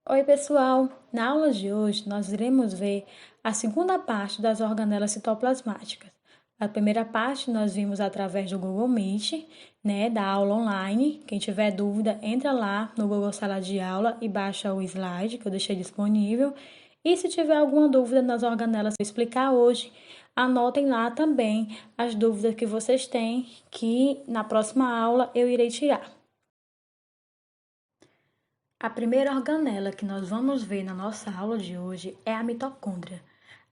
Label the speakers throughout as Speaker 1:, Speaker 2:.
Speaker 1: Oi, pessoal! Na aula de hoje, nós iremos ver a segunda parte das organelas citoplasmáticas. A primeira parte nós vimos através do Google Meet, da aula online. Quem tiver dúvida, entra lá no Google Sala de Aula e baixa o slide que eu deixei disponível. E se tiver alguma dúvida nas organelas que eu explicar hoje, anotem lá também as dúvidas que vocês têm, que na próxima aula eu irei tirar. A primeira organela que nós vamos ver na nossa aula de hoje é a mitocôndria.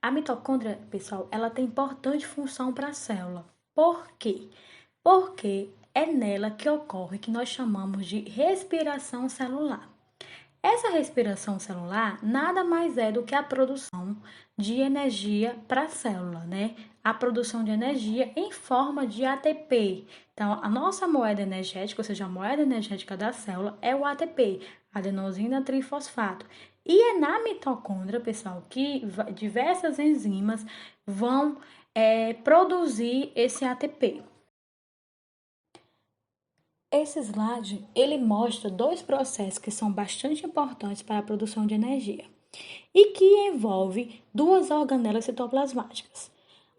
Speaker 1: A mitocôndria, pessoal, ela tem importante função para a célula. Por quê? Porque é nela que ocorre o que nós chamamos de respiração celular. Essa respiração celular nada mais é do que a produção de energia para a célula, A produção de energia em forma de ATP. Então, a nossa moeda energética, ou seja, a moeda energética da célula é o ATP, adenosina trifosfato. E é na mitocôndria, pessoal, que diversas enzimas vão produzir esse ATP. Esse slide, ele mostra dois processos que são bastante importantes para a produção de energia e que envolve duas organelas citoplasmáticas.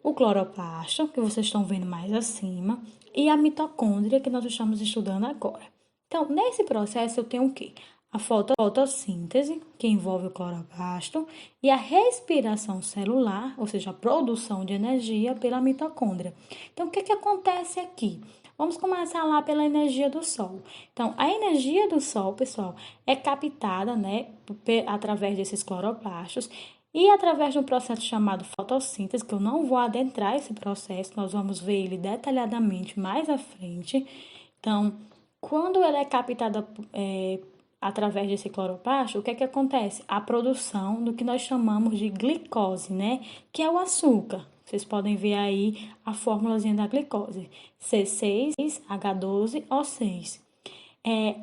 Speaker 1: O cloroplasto, que vocês estão vendo mais acima, e a mitocôndria, que nós estamos estudando agora. Então, nesse processo eu tenho o quê? A fotossíntese, que envolve o cloroplasto, e a respiração celular, ou seja, a produção de energia pela mitocôndria. Então, o que acontece aqui? Vamos começar lá pela energia do Sol. Então, a energia do Sol, pessoal, é captada, através desses cloroplastos e através de um processo chamado fotossíntese, que eu não vou adentrar esse processo, nós vamos ver ele detalhadamente mais à frente. Então, quando ela é captada através desse cloroplasto, o que acontece? A produção do que nós chamamos de glicose, Que é o açúcar. Vocês podem ver aí a fórmulazinha da glicose, C6H12O6.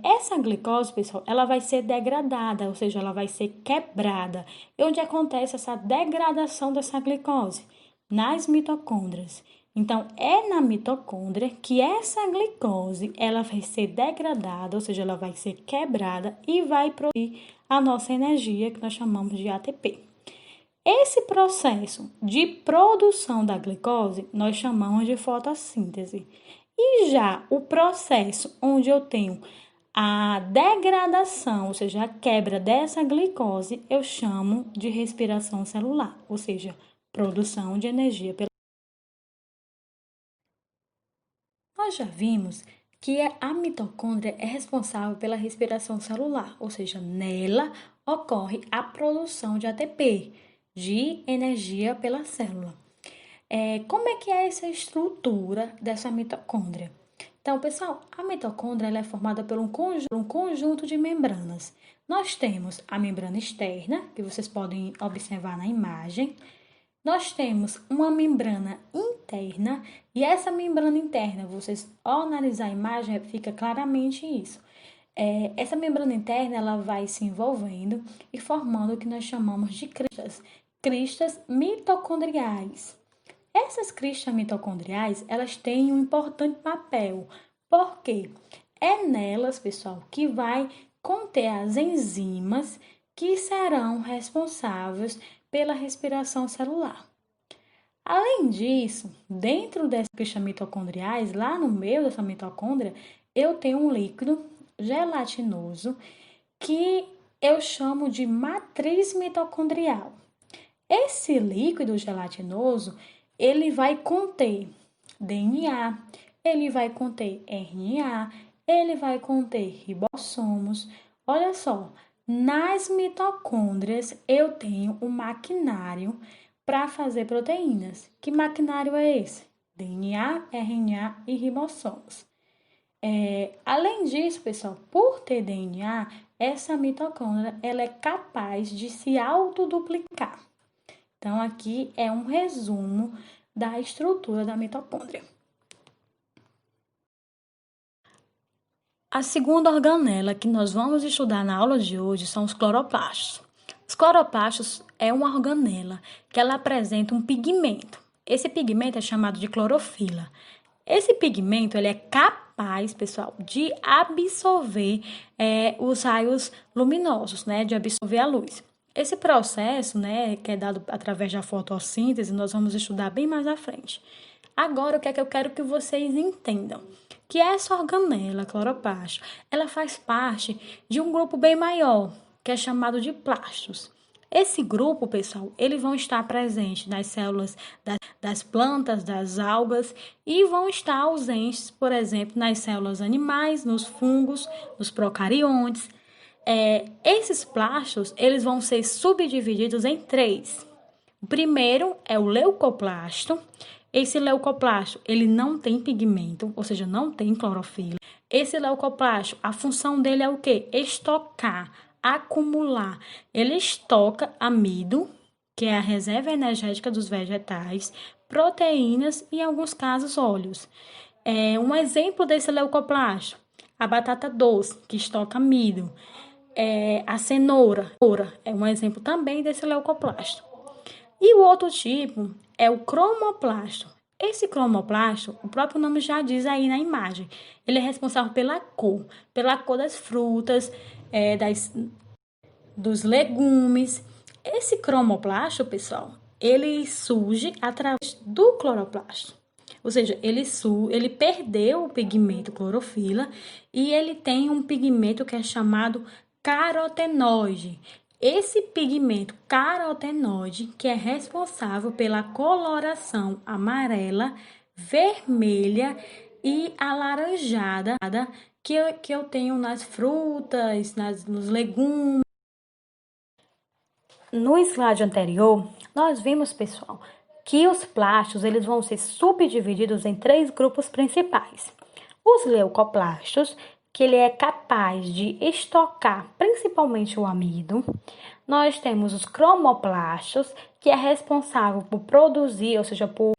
Speaker 1: Essa glicose, pessoal, ela vai ser degradada, ou seja, ela vai ser quebrada. E onde acontece essa degradação dessa glicose? Nas mitocôndrias. Então, é na mitocôndria que essa glicose ela vai ser degradada, ou seja, ela vai ser quebrada e vai produzir a nossa energia, que nós chamamos de ATP. Esse processo de produção da glicose nós chamamos de fotossíntese. E já o processo onde eu tenho a degradação, ou seja, a quebra dessa glicose, eu chamo de respiração celular, ou seja, produção de energia pela. Nós já vimos que a mitocôndria é responsável pela respiração celular, ou seja, nela ocorre a produção de ATP, de energia pela célula. Como é que é essa estrutura dessa mitocôndria? Então, pessoal, a mitocôndria ela é formada por um conjunto de membranas. Nós temos a membrana externa, que vocês podem observar na imagem. Nós temos uma membrana interna, e essa membrana interna, vocês ao analisar a imagem, fica claramente isso. Essa membrana interna ela vai se envolvendo e formando o que nós chamamos de cristas mitocondriais. Essas cristas mitocondriais, elas têm um importante papel, porque é nelas, pessoal, que vai conter as enzimas que serão responsáveis pela respiração celular. Além disso, dentro dessas cristas mitocondriais, lá no meio dessa mitocôndria, eu tenho um líquido gelatinoso que eu chamo de matriz mitocondrial. Esse líquido gelatinoso, ele vai conter DNA, ele vai conter RNA, ele vai conter ribossomos. Olha só, nas mitocôndrias eu tenho um maquinário para fazer proteínas. Que maquinário é esse? DNA, RNA e ribossomos. Além disso, pessoal, por ter DNA, essa mitocôndria ela é capaz de se autoduplicar. Então, aqui é um resumo da estrutura da mitocôndria. A segunda organela que nós vamos estudar na aula de hoje são os cloroplastos. Os cloroplastos é uma organela que ela apresenta um pigmento. Esse pigmento é chamado de clorofila. Esse pigmento, ele é capaz, pessoal, de absorver os raios luminosos, né? De absorver a luz. Esse processo, né, que é dado através da fotossíntese, nós vamos estudar bem mais à frente. Agora, o que é que eu quero que vocês entendam? Que essa organela, cloroplasto, ela faz parte de um grupo bem maior, que é chamado de plastos. Esse grupo, pessoal, eles vão estar presentes nas células das plantas, das algas e vão estar ausentes, por exemplo, nas células animais, nos fungos, nos procariontes. Esses plastos, eles vão ser subdivididos em três. O primeiro é o leucoplasto. Esse leucoplasto, ele não tem pigmento, ou seja, não tem clorofila. Esse leucoplasto, a função dele é o quê? Estocar, acumular. Ele estoca amido, que é a reserva energética dos vegetais, proteínas e, em alguns casos, óleos. Um exemplo desse leucoplasto, a batata doce, que estoca amido. A cenoura é um exemplo também desse leucoplasto. E o outro tipo é o cromoplasto. Esse cromoplasto, o próprio nome já diz aí na imagem, ele é responsável pela cor das frutas, dos legumes. Esse cromoplasto, pessoal, ele surge através do cloroplasto. Ou seja, ele perdeu o pigmento clorofila e ele tem um pigmento que é chamado carotenoide. Esse pigmento carotenoide que é responsável pela coloração amarela, vermelha e alaranjada que eu tenho nas frutas, nos legumes. No slide anterior, nós vimos, pessoal, que os plastos eles vão ser subdivididos em três grupos principais. Os leucoplastos, que ele é capaz de estocar principalmente o amido. Nós temos os cromoplastos, que é responsável por produzir, ou seja, por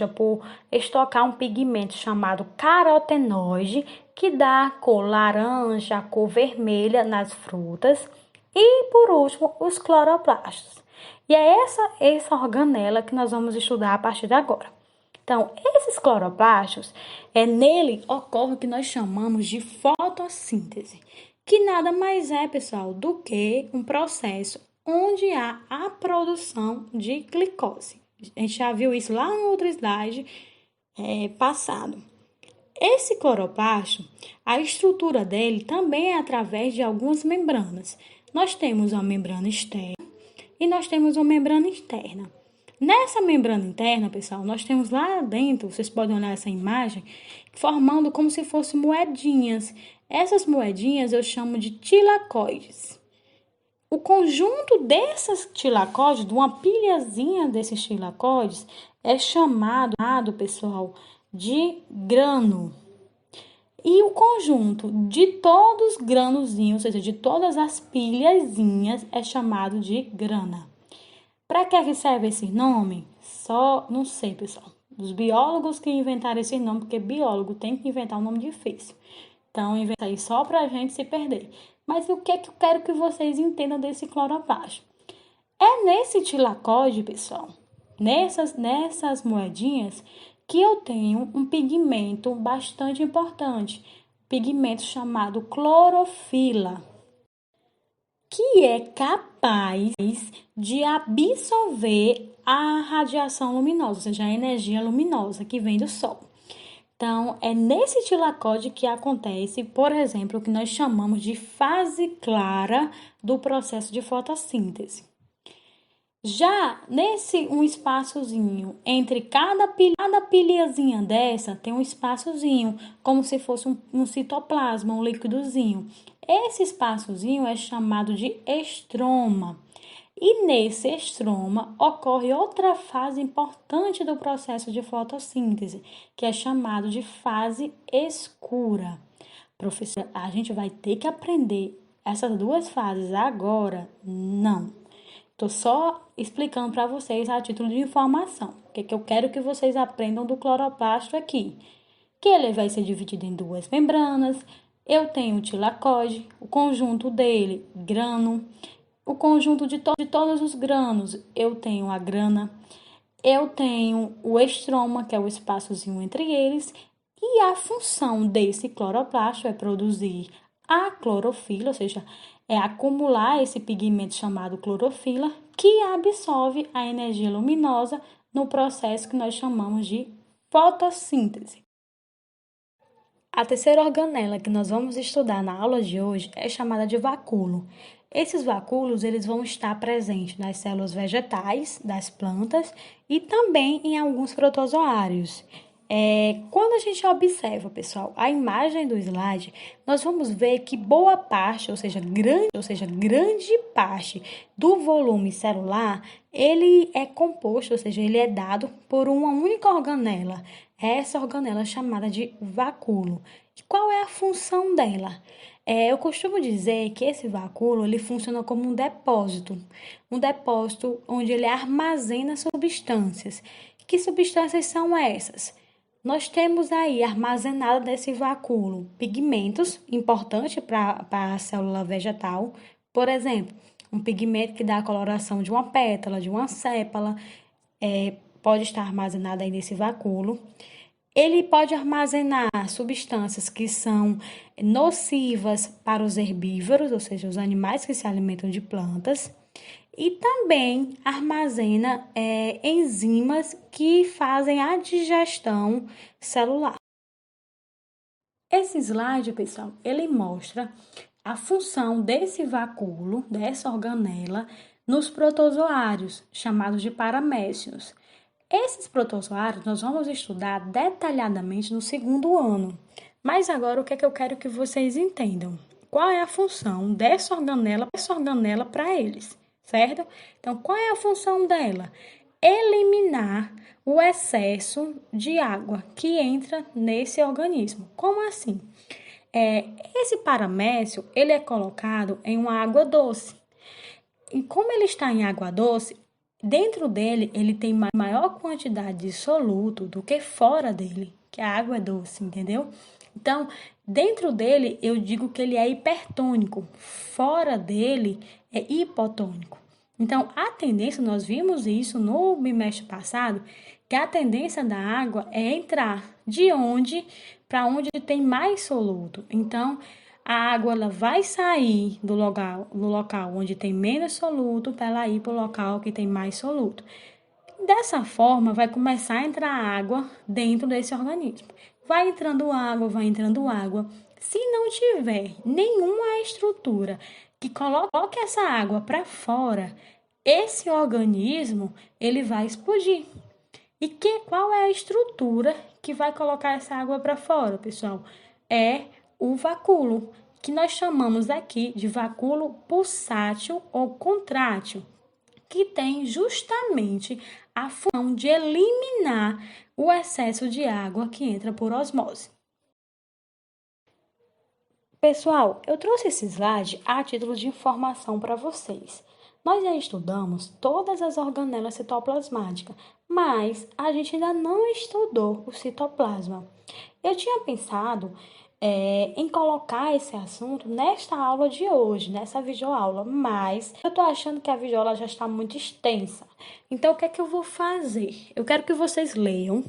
Speaker 1: estocar um pigmento chamado carotenoide, que dá a cor laranja, a cor vermelha nas frutas. E, por último, os cloroplastos. E é essa organela que nós vamos estudar a partir de agora. Então, esses cloroplastos, nele ocorre o que nós chamamos de fotossíntese, que nada mais é, pessoal, do que um processo onde há a produção de glicose. A gente já viu isso lá no outro slide passado. Esse cloroplasto, a estrutura dele também é através de algumas membranas. Nós temos uma membrana externa e nós temos uma membrana interna. Nessa membrana interna, pessoal, nós temos lá dentro, vocês podem olhar essa imagem, formando como se fossem moedinhas. Essas moedinhas eu chamo de tilacoides. O conjunto dessas tilacoides, de uma pilhazinha desses tilacoides, é chamado, pessoal, de grano. E o conjunto de todos os granozinhos, ou seja, de todas as pilhazinhas, é chamado de grana. Para que serve esse nome? Só não sei, pessoal. Os biólogos que inventaram esse nome, porque biólogo tem que inventar um nome difícil. Então, inventa aí só para a gente se perder. Mas o que é que eu quero que vocês entendam desse cloroplasto? É nesse tilacoide, pessoal, nessas moedinhas, que eu tenho um pigmento bastante importante, pigmento chamado clorofila, que é capaz de absorver a radiação luminosa, ou seja, a energia luminosa que vem do Sol. Então, é nesse tilacoide que acontece, por exemplo, o que nós chamamos de fase clara do processo de fotossíntese. Já nesse um espaçozinho entre cada pilhazinha dessa tem um espaçozinho, como se fosse um citoplasma, um líquidozinho. Esse espaçozinho é chamado de estroma. E nesse estroma ocorre outra fase importante do processo de fotossíntese, que é chamado de fase escura. Professora, a gente vai ter que aprender essas duas fases agora? Não. Estou só explicando para vocês a título de informação. O que eu quero que vocês aprendam do cloroplasto aqui? Que ele vai ser dividido em duas membranas. Eu tenho o tilacoide, o conjunto dele, grano. O conjunto de todos os granos, eu tenho a grana. Eu tenho o estroma, que é o espaçozinho entre eles. E a função desse cloroplasto é produzir a clorofila, ou seja, é acumular esse pigmento chamado clorofila, que absorve a energia luminosa no processo que nós chamamos de fotossíntese. A terceira organela que nós vamos estudar na aula de hoje é chamada de vacúolo. Esses vacúolos eles vão estar presentes nas células vegetais das plantas e também em alguns protozoários. Quando a gente observa, pessoal, a imagem do slide, nós vamos ver que boa parte, ou seja, grande parte do volume celular, ele é composto, ou seja, ele é dado por uma única organela. Essa organela é chamada de vacúolo. E qual é a função dela? Eu costumo dizer que esse vacúolo ele funciona como um depósito onde ele armazena substâncias. Que substâncias são essas? Nós temos aí armazenado nesse vacúolo pigmentos importantes para a célula vegetal, por exemplo, um pigmento que dá a coloração de uma pétala, de uma sépala, pode estar armazenado aí nesse vacúolo. Ele pode armazenar substâncias que são nocivas para os herbívoros, ou seja, os animais que se alimentam de plantas, e também armazena enzimas que fazem a digestão celular. Esse slide, pessoal, ele mostra a função desse vacúolo, dessa organela, nos protozoários, chamados de paramécios. Esses protozoários nós vamos estudar detalhadamente no segundo ano. Mas agora o que é que eu quero que vocês entendam? Qual é a função dessa organela para eles, certo? Então, qual é a função dela? Eliminar o excesso de água que entra nesse organismo. Como assim? Esse paramécio, ele é colocado em uma água doce. E como ele está em água doce, dentro dele ele tem maior quantidade de soluto do que fora dele, que a água é doce, entendeu? Então, dentro dele eu digo que ele é hipertônico, fora dele é hipotônico. Então, a tendência, nós vimos isso no bimestre passado, que a tendência da água é entrar de onde para onde tem mais soluto. Então, a água ela vai sair do local onde tem menos soluto para ela ir para o local que tem mais soluto. Dessa forma, vai começar a entrar água dentro desse organismo. Vai entrando água, vai entrando água. Se não tiver nenhuma estrutura que coloque essa água para fora, esse organismo ele vai explodir. E qual é a estrutura que vai colocar essa água para fora, pessoal? É o vacúolo, que nós chamamos aqui de vacúolo pulsátil ou contrátil, que tem justamente a função de eliminar o excesso de água que entra por osmose. Pessoal, eu trouxe esse slide a título de informação para vocês. Nós já estudamos todas as organelas citoplasmáticas, mas a gente ainda não estudou o citoplasma. Eu tinha pensado em colocar esse assunto nesta aula de hoje, nessa videoaula, mas eu tô achando que a videoaula já está muito extensa. Então, o que é que eu vou fazer? Eu quero que vocês leiam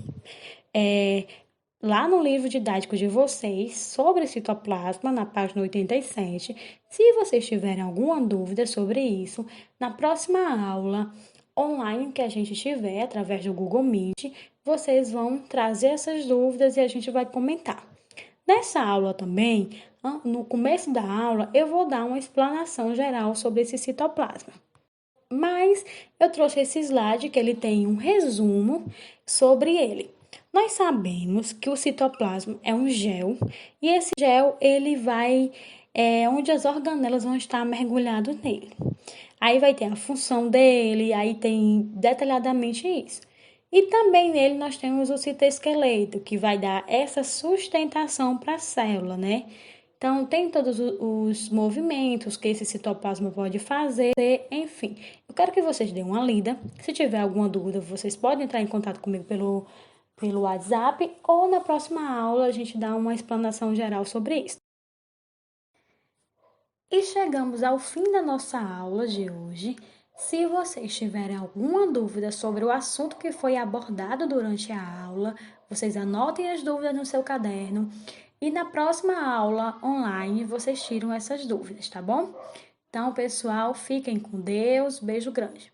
Speaker 1: lá no livro didático de vocês sobre citoplasma, na página 87. Se vocês tiverem alguma dúvida sobre isso, na próxima aula online que a gente tiver, através do Google Meet, vocês vão trazer essas dúvidas e a gente vai comentar. Nessa aula também, no começo da aula, eu vou dar uma explanação geral sobre esse citoplasma. Mas eu trouxe esse slide que ele tem um resumo sobre ele. Nós sabemos que o citoplasma é um gel e esse gel ele vai onde as organelas vão estar mergulhadas nele. Aí vai ter a função dele, aí tem detalhadamente isso. E também nele nós temos o citoesqueleto, que vai dar essa sustentação para a célula, né? Então, tem todos os movimentos que esse citoplasma pode fazer, enfim. Eu quero que vocês deem uma lida. Se tiver alguma dúvida, vocês podem entrar em contato comigo pelo WhatsApp ou na próxima aula a gente dá uma explanação geral sobre isso. E chegamos ao fim da nossa aula de hoje. Se vocês tiverem alguma dúvida sobre o assunto que foi abordado durante a aula, vocês anotem as dúvidas no seu caderno e na próxima aula online vocês tiram essas dúvidas, tá bom? Então, pessoal, fiquem com Deus. Beijo grande.